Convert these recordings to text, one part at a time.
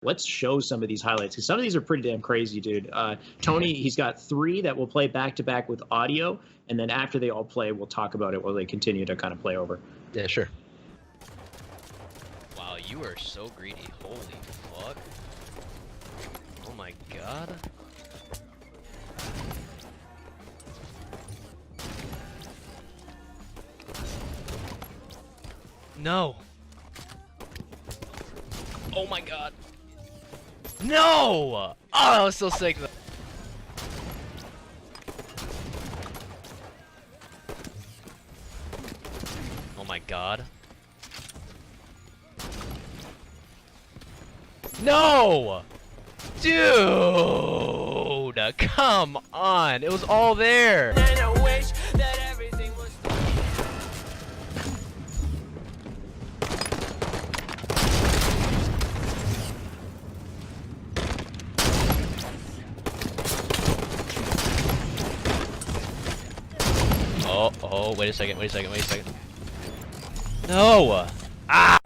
Let's show some of these highlights because some of these are pretty damn crazy, dude. Tony, he's got 3 that will play back to back with audio, and then after they all play, we'll talk about it while they continue to kind of play over. Yeah, sure. Wow, you are so greedy. Holy fuck. Oh my god. No. Oh my god. No! Oh, that was so sick. Oh my god. No! Dude! Come on! It was all there! Oh, wait a second. No! Ah!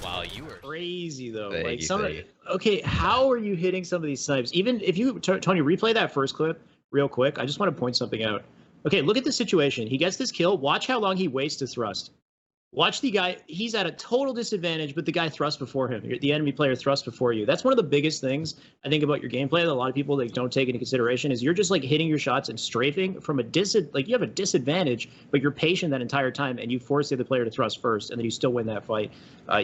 Wow, you were crazy though. Thank like you, some thank you. Okay, how are you hitting some of these snipes? Even if you Tony, replay that first clip real quick. I just want to point something out. Okay, look at the situation. He gets this kill. Watch how long he waits to thrust. Watch the guy. He's at a total disadvantage, but the guy thrusts before him. The enemy player thrusts before you. That's one of the biggest things I think about your gameplay that a lot of people like don't take into consideration is you're just like hitting your shots and strafing from a like you have a disadvantage, but you're patient that entire time and you force the other player to thrust first, and then you still win that fight,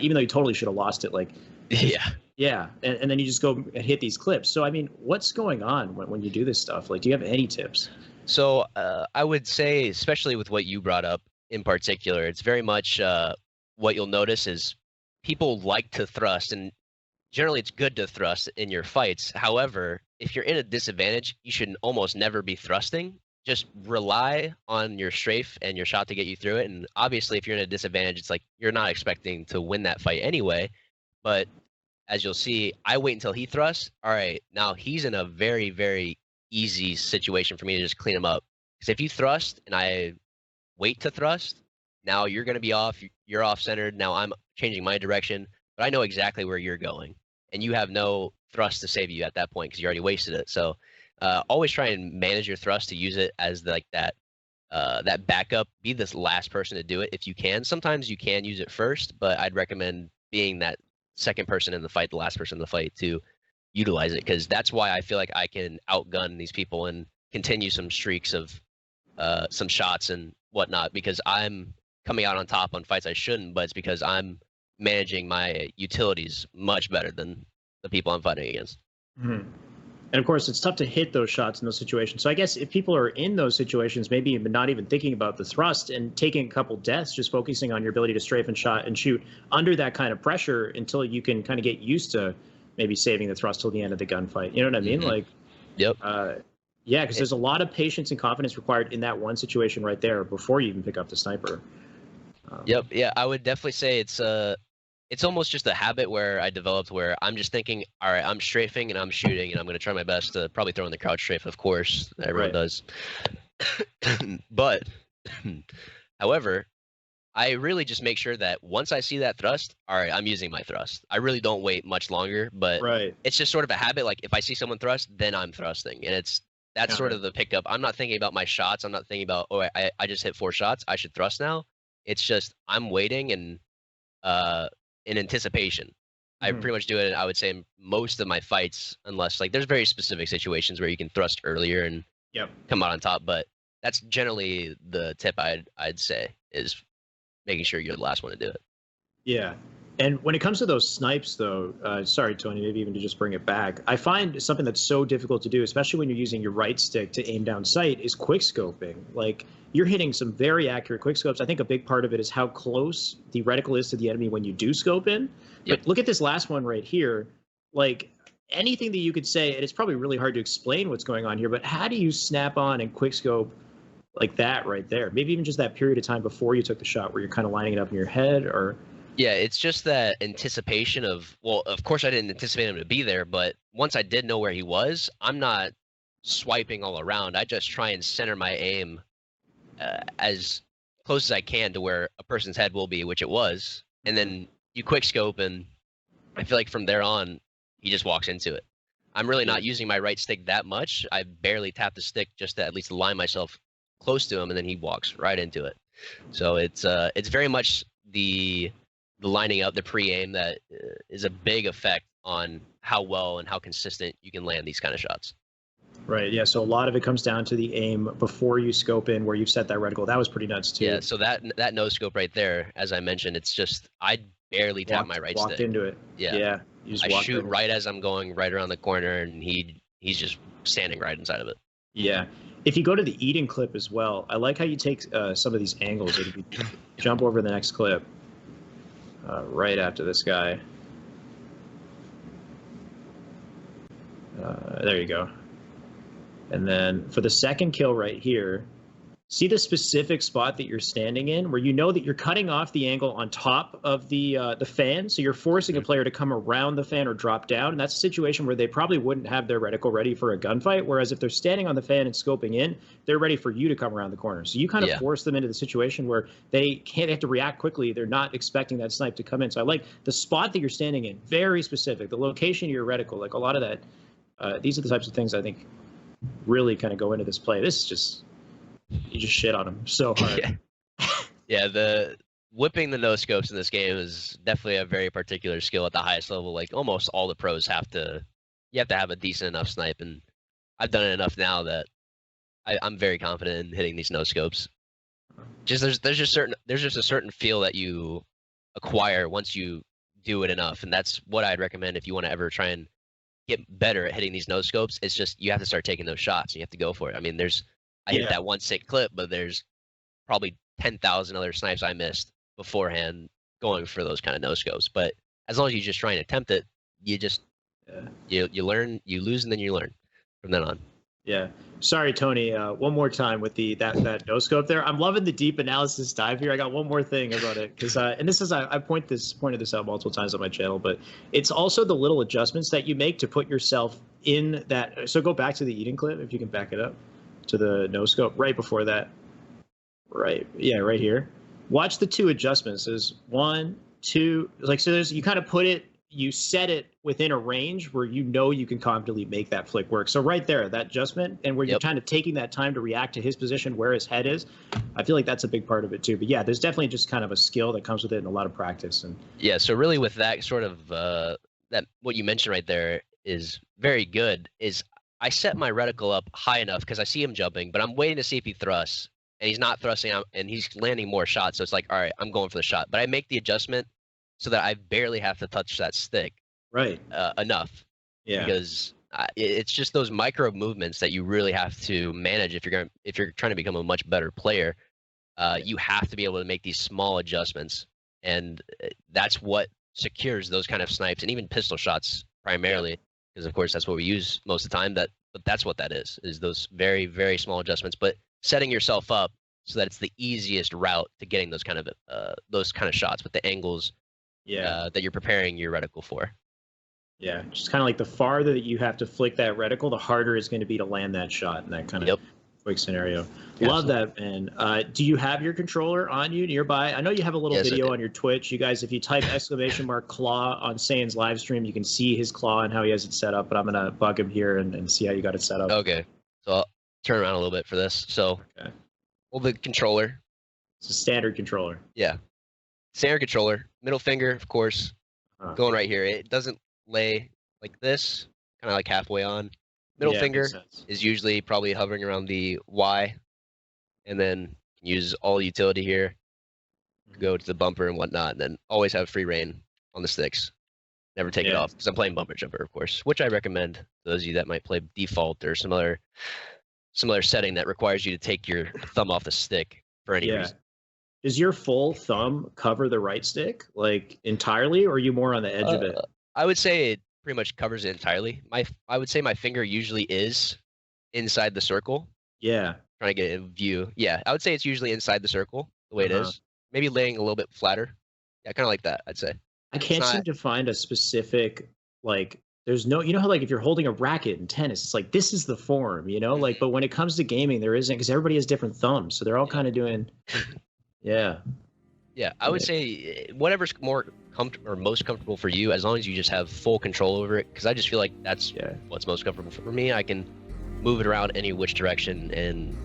even though you totally should have lost it. Like, yeah, and then you just go and hit these clips. So I mean, what's going on when you do this stuff? Like, do you have any tips? So I would say, especially with what you brought up in particular, it's very much what you'll notice is people like to thrust, and generally it's good to thrust in your fights. However, if you're in a disadvantage, you should almost never be thrusting. Just rely on your strafe and your shot to get you through it. And obviously, if you're in a disadvantage, it's like you're not expecting to win that fight anyway. But as you'll see, I wait until he thrusts. All right, now he's in a very, very easy situation for me to just clean him up. Because if you thrust and I wait to thrust, now you're going to be off, you're off centered. Now I'm changing my direction, but I know exactly where you're going, and you have no thrust to save you at that point because you already wasted it. So always try and manage your thrust to use it as like that backup. Be this last person to do it if you can. Sometimes you can use it first, but I'd recommend being that second person in the fight, the last person in the fight, to utilize it, because that's why I feel like I can outgun these people and continue some streaks of some shots and whatnot, because I'm coming out on top on fights I shouldn't, but it's because I'm managing my utilities much better than the people I'm fighting against. Mm-hmm. And of course, it's tough to hit those shots in those situations. So I guess if people are in those situations, maybe even not even thinking about the thrust and taking a couple deaths, just focusing on your ability to strafe and shot and shoot under that kind of pressure until you can kind of get used to maybe saving the thrust till the end of the gunfight. You know what I mean? Mm-hmm. Like, yep. Yeah, because there's a lot of patience and confidence required in that one situation right there before you even pick up the sniper. Yep. Yeah, I would definitely say it's almost just a habit where I developed where I'm just thinking, all right, I'm strafing and I'm shooting, and I'm going to try my best to probably throw in the crouch strafe, of course, everyone does. But, however, I really just make sure that once I see that thrust, all right, I'm using my thrust. I really don't wait much longer, but it's just sort of a habit. Like if I see someone thrust, then I'm thrusting, and that's sort of the pickup. I'm not thinking about my shots. I'm not thinking about, oh, I just hit 4 shots, I should thrust now. It's just I'm waiting and in anticipation. I pretty much do it, I would say, in most of my fights, unless like there's very specific situations where you can thrust earlier and come out on top. But that's generally the tip I'd say, is making sure you're the last one to do it. Yeah. And when it comes to those snipes, though, sorry, Tony, maybe even to just bring it back, I find something that's so difficult to do, especially when you're using your right stick to aim down sight, is quick scoping. Like, you're hitting some very accurate quick scopes. I think a big part of it is how close the reticle is to the enemy when you do scope in. Yep. But look at this last one right here. Like, anything that you could say, and it's probably really hard to explain what's going on here, but how do you snap on and quick scope like that right there? Maybe even just that period of time before you took the shot where you're kind of lining it up in your head, or... Yeah, it's just that anticipation of, well, of course I didn't anticipate him to be there, but once I did know where he was, I'm not swiping all around. I just try and center my aim as close as I can to where a person's head will be, which it was, and then you quick scope and I feel like from there on, he just walks into it. I'm really not using my right stick that much. I barely tap the stick just to at least align myself close to him, and then he walks right into it. So it's very much the lining up, the pre-aim that is a big effect on how well and how consistent you can land these kind of shots. Right. Yeah. So a lot of it comes down to the aim before you scope in, where you've set that reticle. That was pretty nuts too. Yeah. So that no scope right there, as I mentioned, it's just I barely tap my right walked stick. Into it. Yeah. You I shoot right as I'm going right around the corner, and he's just standing right inside of it. Yeah. If you go to the Eden clip as well, I like how you take some of these angles. If you jump over the next clip, right after this guy. There you go. And then for the second kill right here, see the specific spot that you're standing in, where you know that you're cutting off the angle on top of the fan, so you're forcing a player to come around the fan or drop down, and that's a situation where they probably wouldn't have their reticle ready for a gunfight, whereas if they're standing on the fan and scoping in, they're ready for you to come around the corner. So you kind of force them into the situation where they have to react quickly. They're not expecting that snipe to come in. So I like the spot that you're standing in, very specific, the location of your reticle, like a lot of that. These are the types of things I think really kind of go into this play. This is just, you just shit on him so hard. Yeah, the whipping the no scopes in this game is definitely a very particular skill at the highest level. Like almost all the pros you have to have a decent enough snipe, and I've done it enough now that I'm very confident in hitting these no scopes. There's just a certain feel that you acquire once you do it enough, and that's what I'd recommend if you want to ever try and get better at hitting these no scopes. It's just you have to start taking those shots, and you have to go for it. I mean, I hit that one sick clip, but there's probably 10,000 other snipes I missed beforehand going for those kind of no scopes. But as long as you just try and attempt it, you just you learn, you lose, and then you learn from then on. Yeah. Sorry, Tony. One more time with that no scope there. I'm loving the deep analysis dive here. I got one more thing about it because and this is I pointed this out multiple times on my channel, but it's also the little adjustments that you make to put yourself in that. So go back to the Eden clip if you can back it up to the no scope right before that. Right. Yeah. Right here. Watch the two adjustments. There's 1, 2. Like so. You kind of put it. You set it within a range where you know you can confidently make that flick work. So right there, that adjustment, and where you're kind of taking that time to react to his position, where his head is, I feel like that's a big part of it too. But yeah, there's definitely just kind of a skill that comes with it and a lot of practice. And yeah, so really with that sort of that what you mentioned right there is very good. Is I set my reticle up high enough because I see him jumping, but I'm waiting to see if he thrusts, and he's not thrusting, and he's landing more shots. So it's like, all right, I'm going for the shot, but I make the adjustment so that I barely have to touch that stick, enough. Yeah. Because it's just those micro movements that you really have to manage if you're trying to become a much better player. You have to be able to make these small adjustments, and that's what secures those kind of snipes and even pistol shots primarily, because of course that's what we use most of the time. But that's what that is those very, very small adjustments, but setting yourself up so that it's the easiest route to getting those kind of shots with the angles. That you're preparing your reticle for. Yeah, just kind of like the farther that you have to flick that reticle, the harder it's going to be to land that shot in that kind of quick scenario. Love that, man. Do you have your controller on you nearby? I know you have a little video on your Twitch. You guys, if you type !claw on Saiyan's live stream, you can see his claw and how he has it set up, but I'm going to bug him here and see how you got it set up. Okay, so I'll turn around a little bit for this. So hold the controller. It's a standard controller. Yeah. Standard controller, middle finger, of course, going right here. It doesn't lay like this, kind of like halfway on. Middle finger is usually probably hovering around the Y, and then use all utility here, go to the bumper and whatnot, and then always have free reign on the sticks. Never take it off, because I'm playing bumper jumper, of course, which I recommend to those of you that might play default or some other setting that requires you to take your thumb off the stick for any reason. Does your full thumb cover the right stick, like entirely, or are you more on the edge of it? I would say it pretty much covers it entirely. I would say my finger usually is inside the circle. Yeah. Trying to get a view. Yeah, I would say it's usually inside the circle, the way it is. Maybe laying a little bit flatter. Yeah, kind of like that, I'd say. I can't seem to find a specific, like, there's no, you know how, like, if you're holding a racket in tennis, it's like, this is the form, you know? Like, but when it comes to gaming, there isn't, because everybody has different thumbs. So they're all kind of doing... Yeah, I would say whatever's more most comfortable for you, as long as you just have full control over it. Because I just feel like that's what's most comfortable for me. I can move it around any which direction, and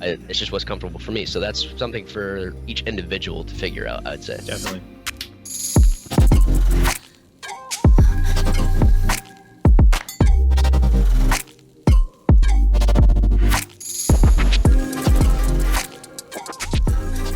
it's just what's comfortable for me. So that's something for each individual to figure out, I'd say. Definitely.